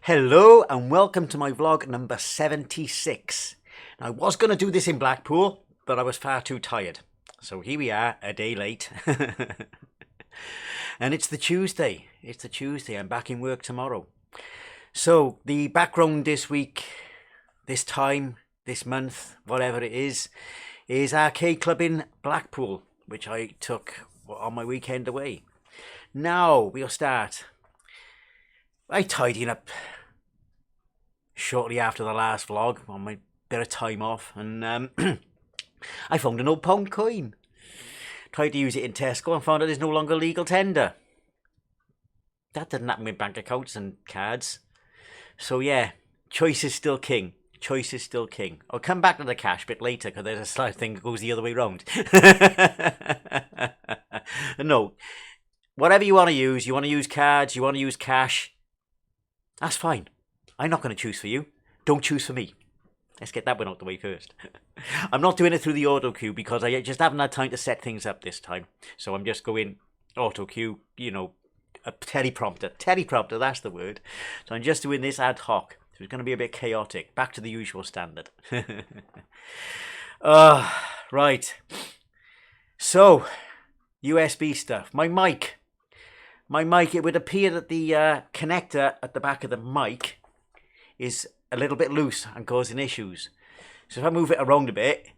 Hello and welcome to my vlog number 76. Now, I was going to do this in Blackpool, but I was far too tired. So here we are, a day late. And it's the Tuesday. I'm back in work tomorrow. So the background this week, this time, this month, whatever it is Arcade Club in Blackpool, which I took on my weekend away. Now we'll start. I tidied up shortly after the last vlog on my bit of time off, and I found an old pound coin. Tried to use it in Tesco and found out it's no longer legal tender. That didn't happen with bank accounts and cards. So yeah, choice is still king. I'll come back to the cash bit later because there's a slight thing that goes the other way round. No, whatever you want to use cards, you want to use cash, that's fine. I'm not going to choose for you. Don't choose for me. Let's get that one out the way first. I'm not doing it through the auto queue because I just haven't had time to set things up this time. So I'm just going auto queue, a teleprompter, that's the word. So I'm just doing this ad hoc. So it's going to be a bit chaotic. Back to the usual standard. Right. So, USB stuff. My mic, it would appear that the connector at the back of the mic is a little bit loose and causing issues. So if I move it around a bit,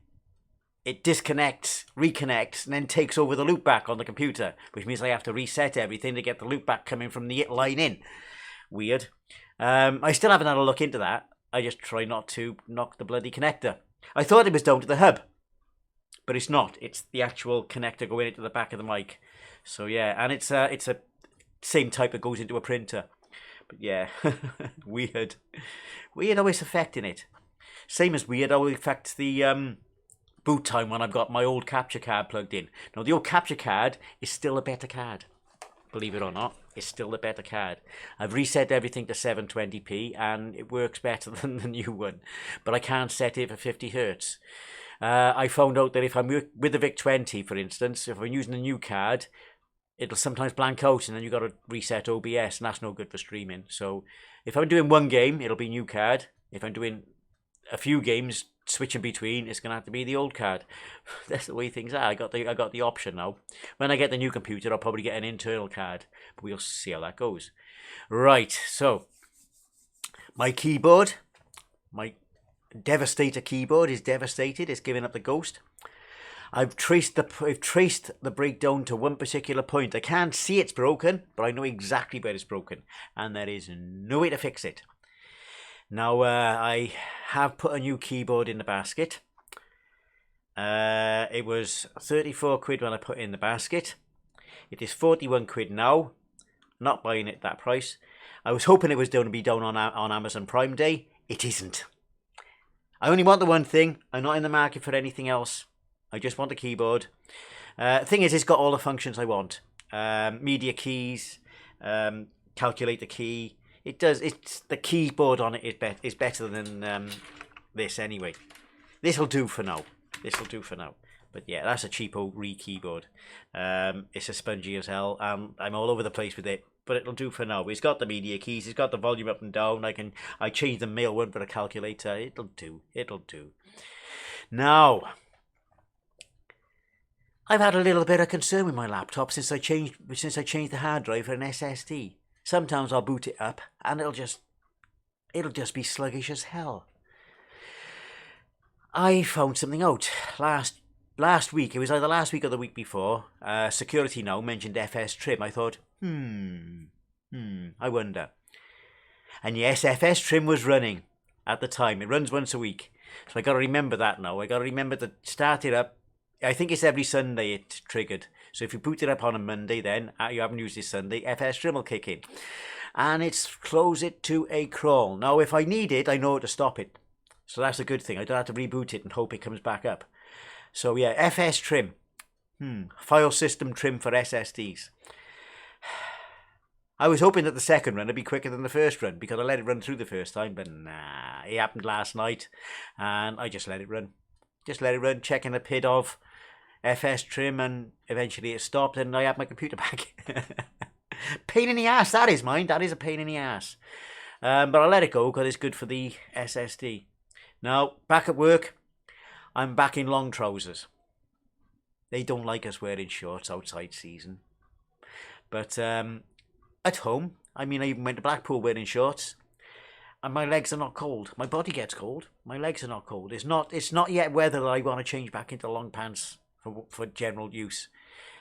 it disconnects, reconnects, and then takes over the loop back on the computer, which means I have to reset everything to get the loop back coming from the line in. Weird. I still haven't had a look into that. I just try not to knock the bloody connector. I thought it was down to the hub, but it's not. It's the actual connector going into the back of the mic. So yeah, and it's a same type that goes into a printer. But yeah, weird how it's affecting it. Same as weird how it affects the boot time when I've got my old capture card plugged in. Now the old capture card is still a better card. Believe it or not, it's still a better card. I've reset everything to 720p and it works better than the new one. But I can't set it for 50 Hertz. I found out that if I'm with the VIC-20, for instance, if I'm using a new card, it'll sometimes blank out and then you've got to reset OBS, and that's no good for streaming. So if I'm doing one game, it'll be new card. If I'm doing a few games, switching between, it's going to have to be the old card. That's the way things are. I got the option now. When I get the new computer, I'll probably get an internal card. But we'll see how that goes. Right, so my keyboard, my Devastator keyboard is devastated. It's giving up the ghost. I've traced the breakdown to one particular point. I can't see it's broken, but I know exactly where it's broken, and there is no way to fix it. Now, I have put a new keyboard in the basket. It was 34 quid when I put it in the basket. It is 41 quid now. Not buying it that price. I was hoping it was going to be down on Amazon Prime Day. It isn't. I only want the one thing. I'm not in the market for anything else. I just want the keyboard. Thing is, it's got all the functions I want. Media keys, calculator key. It does. It's the keyboard on it is better than this anyway. This'll do for now. But yeah, that's a cheapo keyboard. It's as spongy as hell. I'm all over the place with it, but it'll do for now. It's got the media keys. It's got the volume up and down. I change the male one for a calculator. It'll do. Now, I've had a little bit of concern with my laptop since I changed the hard drive for an SSD. Sometimes I'll boot it up and it'll just be sluggish as hell. I found something out last week. It was either last week or the week before. Security Now mentioned FS Trim. I thought, I wonder. And yes, FS Trim was running at the time. It runs once a week. So I got to remember that now. I got to remember to start it up. I think it's every Sunday it triggered. So if you boot it up on a Monday, then you haven't used this Sunday, FS Trim will kick in. And it's close it to a crawl. Now, if I need it, I know how to stop it. So that's a good thing. I don't have to reboot it and hope it comes back up. So yeah, FS Trim. File system trim for SSDs. I was hoping that the second run would be quicker than the first run because I let it run through the first time, but nah, it happened last night and I just let it run. Checking the PID of FS Trim, and eventually it stopped and I had my computer back. Pain in the ass, that is mine. That is a pain in the ass. But I let it go because it's good for the SSD. Now, back at work, I'm back in long trousers. They don't like us wearing shorts outside season. But at home, I mean, I even went to Blackpool wearing shorts. And my legs are not cold. My body gets cold. My legs are not cold. It's not yet weather that I want to change back into long pants for general use.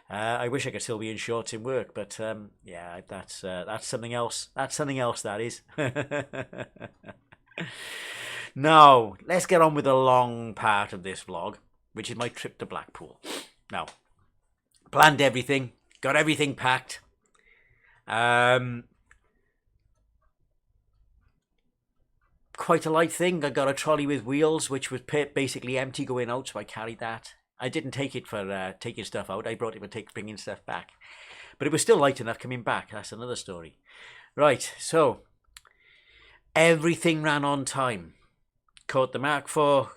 I wish I could still be in shorts in work, but yeah, that's something else. That's something else, that is. Now, let's get on with the long part of this vlog, which is my trip to Blackpool. Now, planned everything, got everything packed. Quite a light thing. I got a trolley with wheels, which was basically empty going out, so I carried that. I didn't take it for taking stuff out. I brought it for bringing stuff back. But it was still light enough coming back. That's another story. Right, so everything ran on time. Caught the Mark IV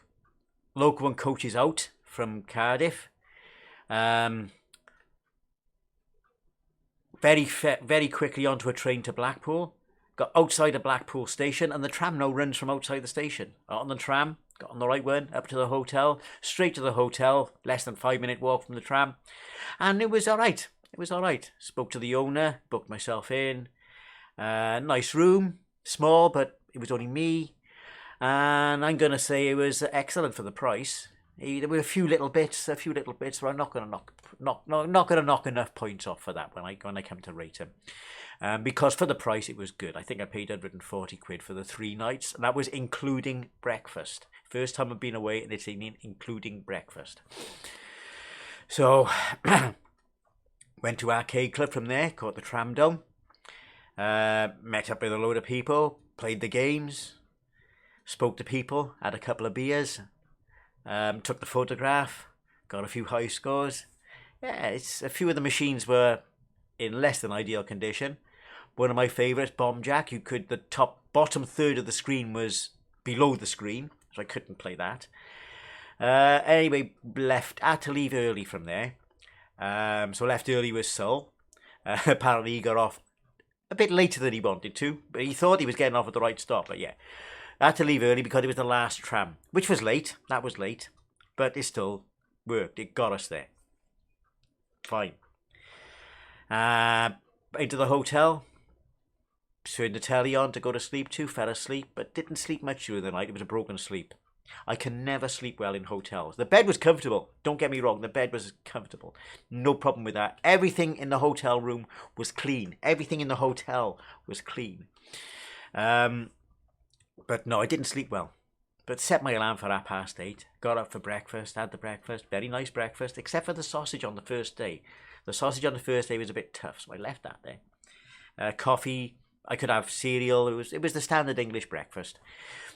Local 1 coaches out from Cardiff. Very quickly onto a train to Blackpool. Got outside of Blackpool station, and the tram now runs from outside the station. Got on the tram, got on the right one, up to the hotel, straight to the hotel, less than 5-minute walk from the tram. And it was all right. It was all right. Spoke to the owner, booked myself in. Nice room, small, but it was only me. And I'm going to say it was excellent for the price. There were a few little bits, but I'm not going to knock enough points off for that when I come to rate him. Because for the price it was good. I think I paid 140 quid for the 3 nights, and that was including breakfast. First time I've been away and it's including breakfast. So went to Arcade Club from there, caught the tram down, met up with a load of people, played the games, spoke to people, had a couple of beers, took the photograph, got a few high scores. Yeah, it's a few of the machines were in less than ideal condition. One of my favourites, Bomb Jack, the bottom third of the screen was below the screen, so I couldn't play that. Anyway, had to leave early from there. So left early with Sol. Apparently he got off a bit later than he wanted to, but he thought he was getting off at the right stop. But yeah, I had to leave early because it was the last tram, which was late. That was late, but it still worked. It got us there. Fine. Into the hotel, turned the telly on to go to sleep too, fell asleep, but didn't sleep much during the night. It was a broken sleep. I can never sleep well in hotels. The bed was comfortable, don't get me wrong, the bed was comfortable. No problem with that. Everything in the hotel room was clean. Everything in the hotel was clean. But no, I didn't sleep well. But set my alarm for 8:30, got up for breakfast, had the breakfast, very nice breakfast, except for the sausage on the first day. The sausage on the first day was a bit tough, so I left that there. Coffee, I could have cereal, it was the standard English breakfast.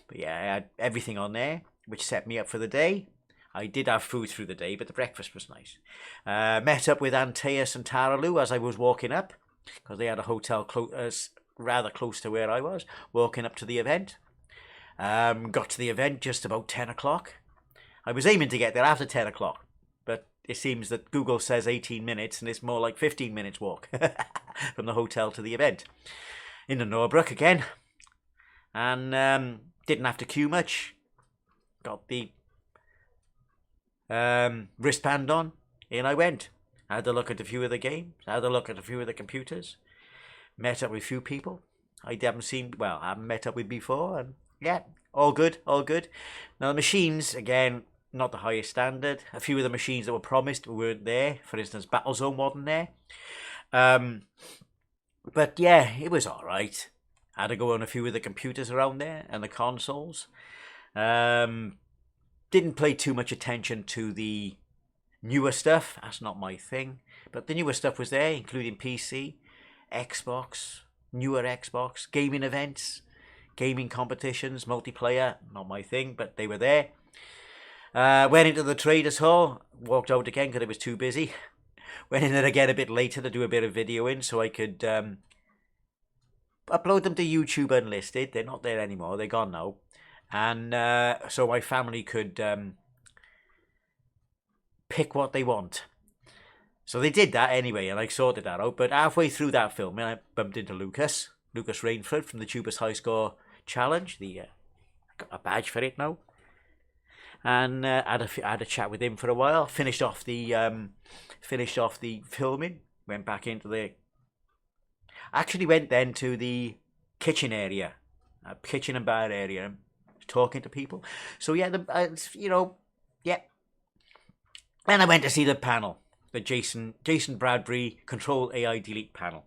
But yeah, I had everything on there, which set me up for the day. I did have food through the day, but the breakfast was nice. Met up with Antaeus and Taralu as I was walking up, because they had a hotel rather close to where I was, walking up to the event. Got to the event just about 10 o'clock. I was aiming to get there after 10 o'clock, but it seems that Google says 18 minutes and it's more like 15 minutes walk from the hotel to the event. In the Norbrook again. And didn't have to queue much. Got the wristband on. In I went. Had a look at a few of the games. Had a look at a few of the computers. Met up with a few people I haven't met up with before. And yeah, all good, all good. Now the machines, again, not the highest standard. A few of the machines that were promised weren't there. For instance, Battlezone wasn't there. But yeah, it was all right. Had to go on a few of the computers around there and the consoles. Didn't pay too much attention to the newer stuff. That's not my thing. But the newer stuff was there, including PC, Xbox, newer Xbox, gaming events, gaming competitions, multiplayer. Not my thing, but they were there. Went into the Traders Hall. Walked out again because it was too busy. Went in there again a bit later to do a bit of videoing so I could upload them to YouTube unlisted. They're not there anymore. They're gone now. And so my family could pick what they want. So they did that anyway, and I sorted that out. But halfway through that film, I bumped into Lucas. Lucas Rainford from the Tubers High Score Challenge. Got a badge for it now. And had a chat with him for a while. Finished off the filming. Went back into the. Actually went then to the kitchen area, kitchen and bar area, talking to people. So yeah, yeah. Then I went to see the panel, the Jason Bradbury Control AI Delete panel.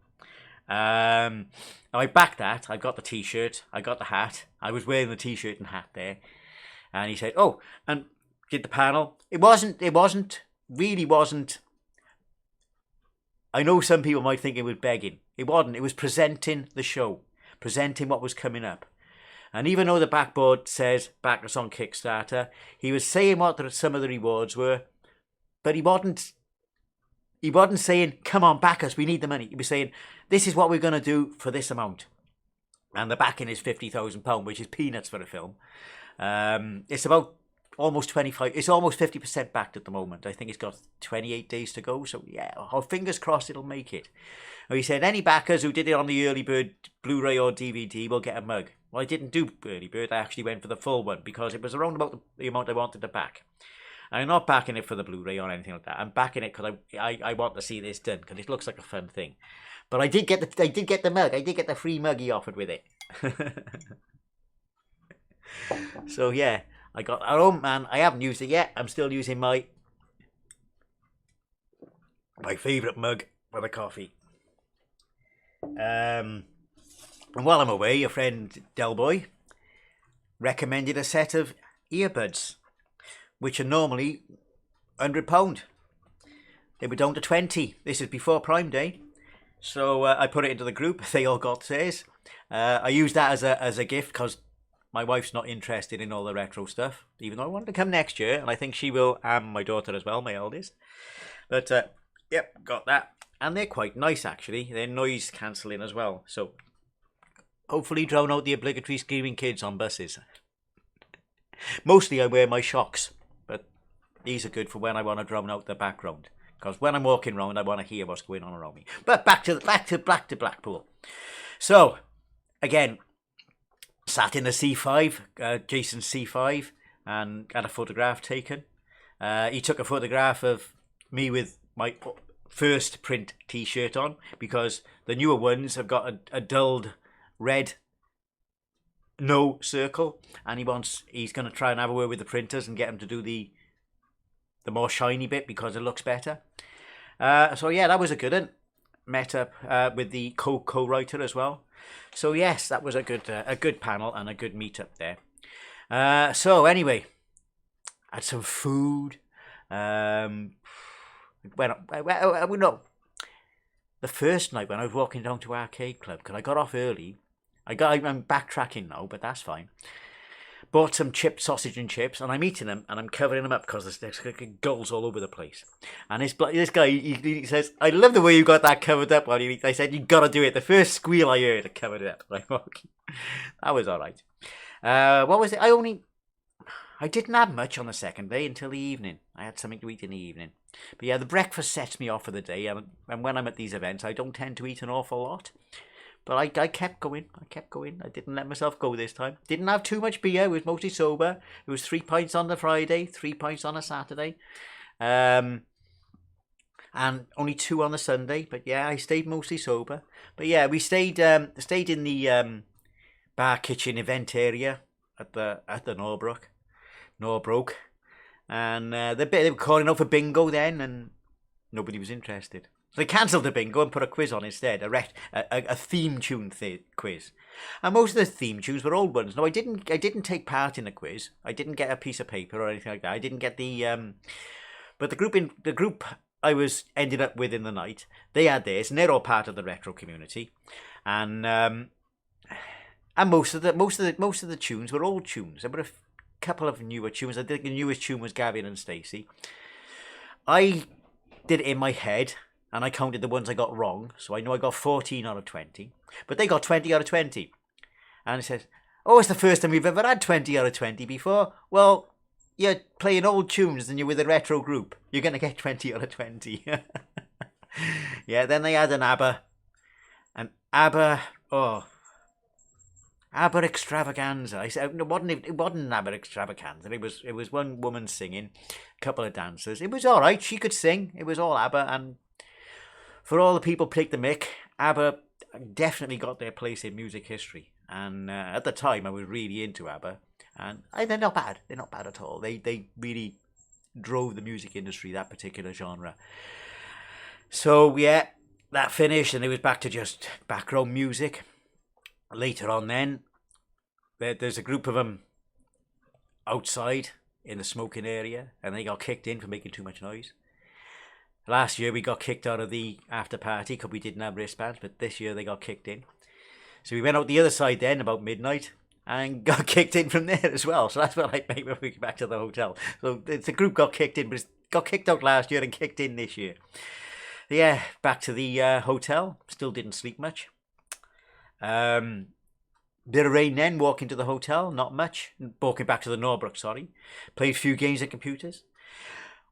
I backed that. I got the T-shirt. I got the hat. I was wearing the T-shirt and hat there. And he said, "Oh, and did the panel? It really wasn't. I know some people might think it was begging. It wasn't. It was presenting the show, presenting what was coming up. And even though the backboard says back us on Kickstarter, he was saying what some of the rewards were, but he wasn't saying, come on, back us, we need the money. He was saying, this is what we're going to do for this amount. And the backing is £50,000, which is peanuts for a film. It's about almost 25, it's almost 50% backed at the moment. I think it's got 28 days to go. So yeah, our fingers crossed it'll make it. He said, any backers who did it on the early bird Blu-ray or DVD will get a mug. Well, I didn't do early bird. I actually went for the full one because it was around about the amount I wanted to back. I'm not backing it for the Blu-ray or anything like that. I'm backing it because I want to see this done because it looks like a fun thing. But I did get the mug. I did get the free mug he offered with it. So yeah, I got our own man. I haven't used it yet. I'm still using my favourite mug for the coffee. And while I'm away, a friend Delboy recommended a set of earbuds, which are normally £100. They were down to 20. This is before Prime Day, so I put it into the group. They all got theirs. I used that as a gift because my wife's not interested in all the retro stuff, even though I wanted to come next year, and I think she will, and my daughter as well, my eldest. But yep, got that. And they're quite nice, actually. They're noise cancelling as well. So hopefully drown out the obligatory screaming kids on buses. Mostly I wear my shocks, but these are good for when I want to drown out the background. Because when I'm walking around, I want to hear what's going on around me. But back to Blackpool. So, again, sat in the C5, Jason's C5, and had a photograph taken. He took a photograph of me with my first print T-shirt on, because the newer ones have got a dulled red no circle, and he's going to try and have a word with the printers and get them to do the more shiny bit because it looks better. So yeah, that was a good one. Met up with the co-writer as well. So yes, that was a good panel and a good meetup there. So anyway, had some food. The first night when I was walking down to Arcade Club, because I got off early. I'm backtracking now, but that's fine. Bought some sausage and chips, and I'm eating them, and I'm covering them up because there's gulls all over the place. And this guy, he says, I love the way you got that covered up while you eat. I said, you got to do it. The first squeal I heard, I covered it up. Like, okay. That was all right. What was it? I didn't have much on the second day until the evening. I had something to eat in the evening. But yeah, the breakfast sets me off for the day, and when I'm at these events, I don't tend to eat an awful lot. But I kept going. I didn't let myself go this time. Didn't have too much beer. It was mostly sober. It was 3 pints on the Friday, 3 pints on a Saturday. And only 2 on the Sunday. But yeah, I stayed mostly sober. But yeah, we stayed in the bar kitchen event area at the Norbrook. And they were calling out for bingo then, and nobody was interested. They cancelled the bingo and put a quiz on instead, a theme tune quiz. And most of the theme tunes were old ones. No, I didn't take part in the quiz. I didn't get a piece of paper or anything like that. I didn't get but the group I ended up with in the night, they had theirs, and they're all part of the retro community. And most of the tunes were old tunes. There were a couple of newer tunes. I think the newest tune was Gavin and Stacey. I did it in my head, and I counted the ones I got wrong, so I know I got 14 out of 20. But they got 20 out of 20. And it says, oh, it's the first time we've ever had 20 out of 20 before. Well, you're playing old tunes and you're with a retro group. You're going to get 20 out of 20. Yeah, then they had an ABBA. And ABBA, oh, ABBA extravaganza. I said it wasn't an ABBA extravaganza. It was one woman singing, a couple of dancers. It was all right. She could sing. It was all ABBA, and for all the people picked the mick, ABBA definitely got their place in music history. And at the time, I was really into ABBA, and they're not bad. They're not bad at all. They really drove the music industry, that particular genre. So yeah, that finished, and it was back to just background music. Later on then, there's a group of them outside in the smoking area, and they got kicked in for making too much noise. Last year we got kicked out of the after party because we didn't have wristbands, but this year they got kicked in. So we went out the other side then about midnight and got kicked in from there as well. So that's what I made when we get back to the hotel. So the group got kicked in, but it got kicked out last year and kicked in this year. Yeah, back to the hotel. Still didn't sleep much. Bit of rain then, walking to the hotel, not much. Walking back to the Norbrook, sorry. Played a few games at computers.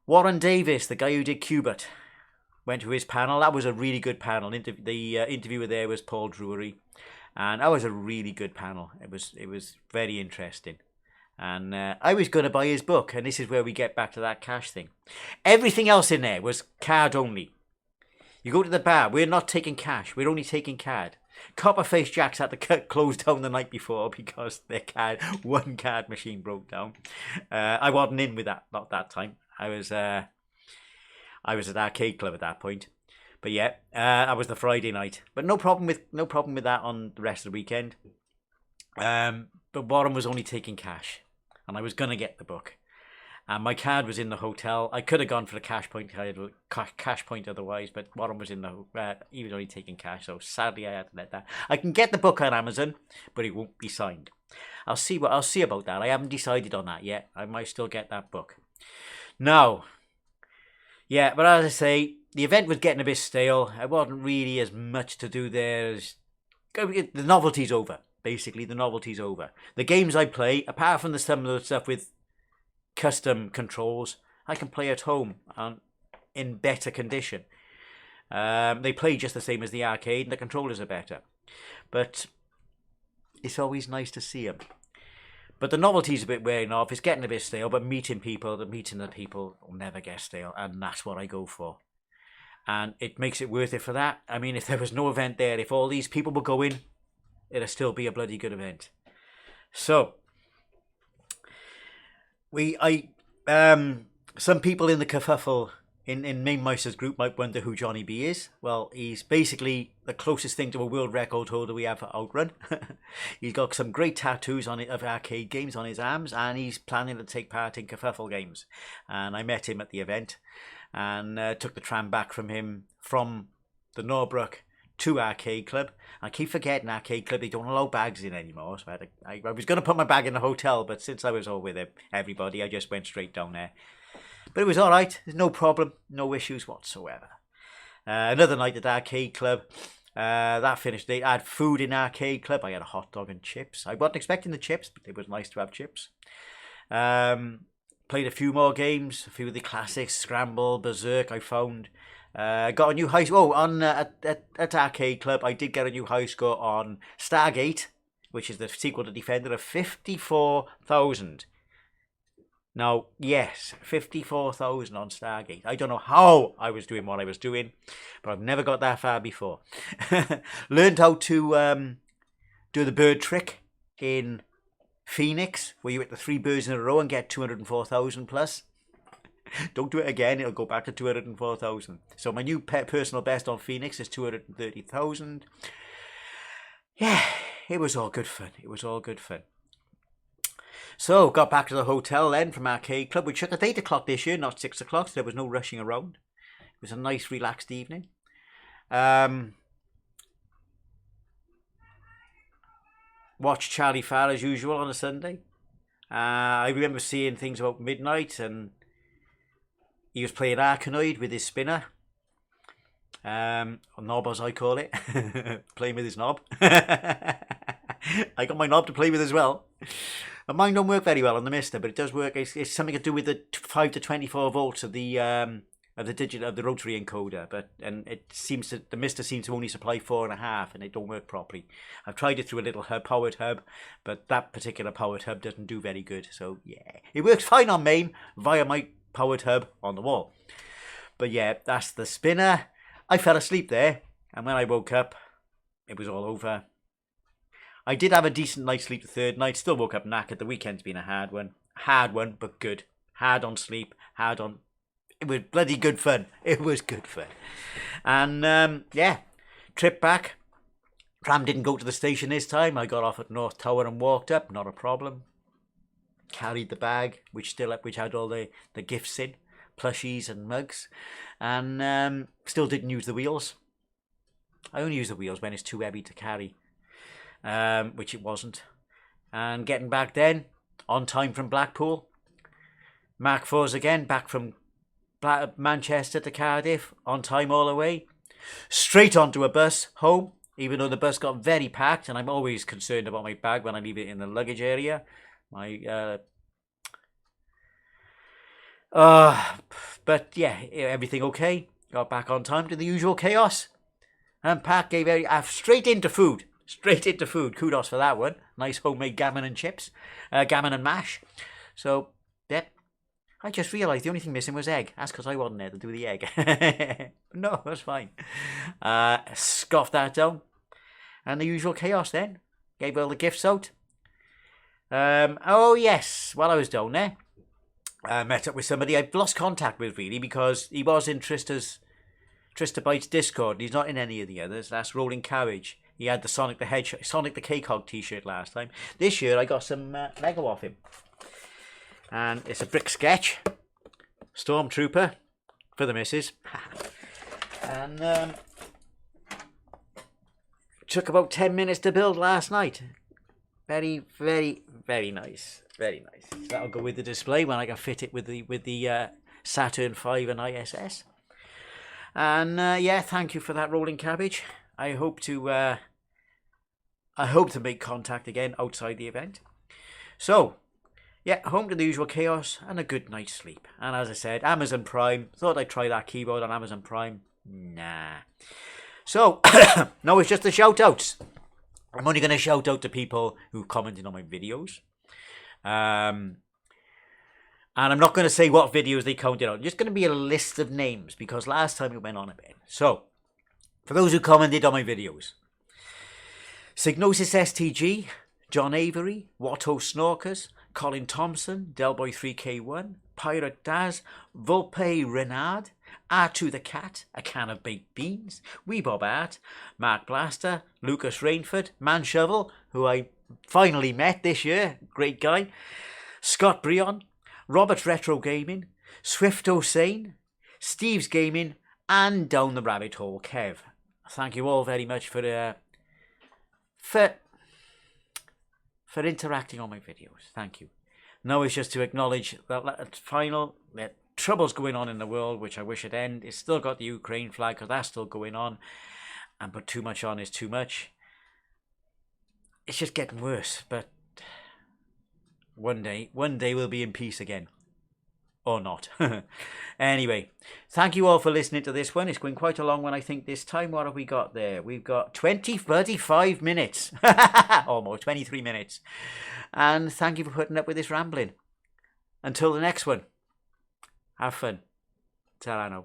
Warren Davis, the guy who did Qbert, went to his panel. That was a really good panel. The interviewer there was Paul Drury, and that was a really good panel. It was very interesting. And I was going to buy his book, and this is where we get back to that cash thing. Everything else in there was card only. You go to the bar, we're not taking cash, we're only taking card. Copperface Jacks had to close down the night before because their one card machine broke down. I wasn't in with that, not that time. I was at Arcade Club at that point. But yeah, that was the Friday night. But no problem with that on the rest of the weekend. But Warren was only taking cash, and I was gonna get the book. And my card was in the hotel. I could have gone for the cash point otherwise, but Warren was he was only taking cash, so sadly I had to let that. I can get the book on Amazon, but it won't be signed. I'll see about that. I haven't decided on that yet. I might still get that book. Now, yeah, but as I say, the event was getting a bit stale. There wasn't really as much to do there. The novelty's over. Basically, the novelty's over. The games I play, apart from some of the stuff with custom controls, I can play at home in better condition. They play just the same as the arcade, and the controllers are better. But it's always nice to see them. But the novelty's a bit wearing off. It's getting a bit stale, but meeting the people will never get stale, and that's what I go for. And it makes it worth it for that. I mean, if there was no event there, if all these people were going, it'd still be a bloody good event. So, some people in the kerfuffle in Main Meister's group might wonder who Johnny B is. Well, he's basically the closest thing to a world record holder we have for Outrun. He's got some great tattoos of arcade games on his arms, and he's planning to take part in kerfuffle games. And I met him at the event, and took the tram back from him from the Norbrook to Arcade Club. I keep forgetting Arcade Club, they don't allow bags in anymore. So I was going to put my bag in the hotel, but since I was all with everybody, I just went straight down there. But it was all right. There's no problem, no issues whatsoever. Another night at Arcade Club. That finished. They had food in Arcade Club. I had a hot dog and chips. I wasn't expecting the chips, but it was nice to have chips. Played a few more games, a few of the classics, Scramble, Berserk. I found. Got a new high score. At Arcade Club, I did get a new high score on Stargate, which is the sequel to Defender, of 54,000. Now, yes, 54,000 on Stargate. I don't know how I was doing what I was doing, but I've never got that far before. Learned how to do the bird trick in Phoenix, where you hit the 3 birds in a row and get 204,000 plus. Don't do it again, it'll go back to 204,000. So my new personal best on Phoenix is 230,000. Yeah, it was all good fun. So, got back to the hotel then from Arcade Club. We shut at 8 o'clock this year, not 6 o'clock, so there was no rushing around. It was a nice, relaxed evening. Watched Charlie Farr as usual on a Sunday. I remember seeing things about midnight, and he was playing Arkanoid with his spinner. Or knob, as I call it. Playing with his knob. I got my knob to play with as well. And mine don't work very well on the Mister, but it does work. It's something to do with the 5 to 24 volts of the of the rotary encoder, and the mister seems to only supply 4.5, and it don't work properly. I've tried it through a little powered hub, but that particular powered hub doesn't do very good. So yeah, it works fine on main via my powered hub on the wall. But yeah, that's the spinner. I fell asleep there, and when I woke up, it was all over. I did have a decent night's sleep the third night. Still woke up knackered. The weekend's been a hard one, but good. Hard on sleep, hard on. It was bloody good fun. It was good fun. And yeah, trip back. Tram didn't go to the station this time. I got off at North Tower and walked up. Not a problem. Carried the bag, which had all the gifts in, plushies and mugs, and still didn't use the wheels. I only use the wheels when it's too heavy to carry, which it wasn't. And getting back then, on time from Blackpool. Mark 4s again, back from Manchester to Cardiff, on time all the way. Straight onto a bus home, even though the bus got very packed, and I'm always concerned about my bag when I leave it in the luggage area. But yeah, everything okay. Got back on time to the usual chaos. And Pat gave straight into food. Kudos for that one. Nice homemade gammon and chips. Gammon and mash. So, yeah. I just realised the only thing missing was egg. That's because I wasn't there to do the egg. No, that's fine. Scoffed that down. And the usual chaos then. Gave all the gifts out. Oh, yes. While I was down there, I met up with somebody I've lost contact with, really, because he was in Trista Bytes Discord. He's not in any of the others. That's Rolling Carriage. He had the Sonic the Cake-Hog t-shirt last time. This year, I got some Lego off him. And it's a brick sketch. Stormtrooper for the missus. And took about 10 minutes to build last night. Very, very, very nice. Very nice. So that'll go with the display when I can fit it with the Saturn V and ISS. And yeah, thank you for that, Rolling Cabbage. I hope to make contact again outside the event. So, yeah, home to the usual chaos and a good night's sleep. And as I said, Amazon Prime. Thought I'd try that keyboard on Amazon Prime. Nah. So, no, it's just the shout-outs. I'm only going to shout out to people who commented on my videos. And I'm not going to say what videos they counted on. Just going to be a list of names because last time it went on a bit. So, for those who commented on my videos. Signosis STG, John Avery, Watto Snorkers, Colin Thompson, Delboy3K1, Pirate Daz, Volpe Renard, R2 the Cat, A Can of Baked Beans, Wee Bob Art, Mark Blaster, Lucas Rainford, Man Shovel, who I finally met this year, great guy, Scott Breon, Robert Retro Gaming, Swift O'Sane, Steve's Gaming, and Down the Rabbit Hole Kev. Thank you all very much for interacting on my videos. Thank you. Now it's just to acknowledge that final troubles going on in the world, which I wish would end. It's still got the Ukraine flag because that's still going on. And but too much on is too much. It's just getting worse. But one day we'll be in peace again. Or not. Anyway, thank you all for listening to this one. It's going quite a long one, I think, this time. What have we got there? We've got 35 minutes. Almost 23 minutes. And thank you for putting up with this rambling. Until the next one. Have fun. Ta-ra now.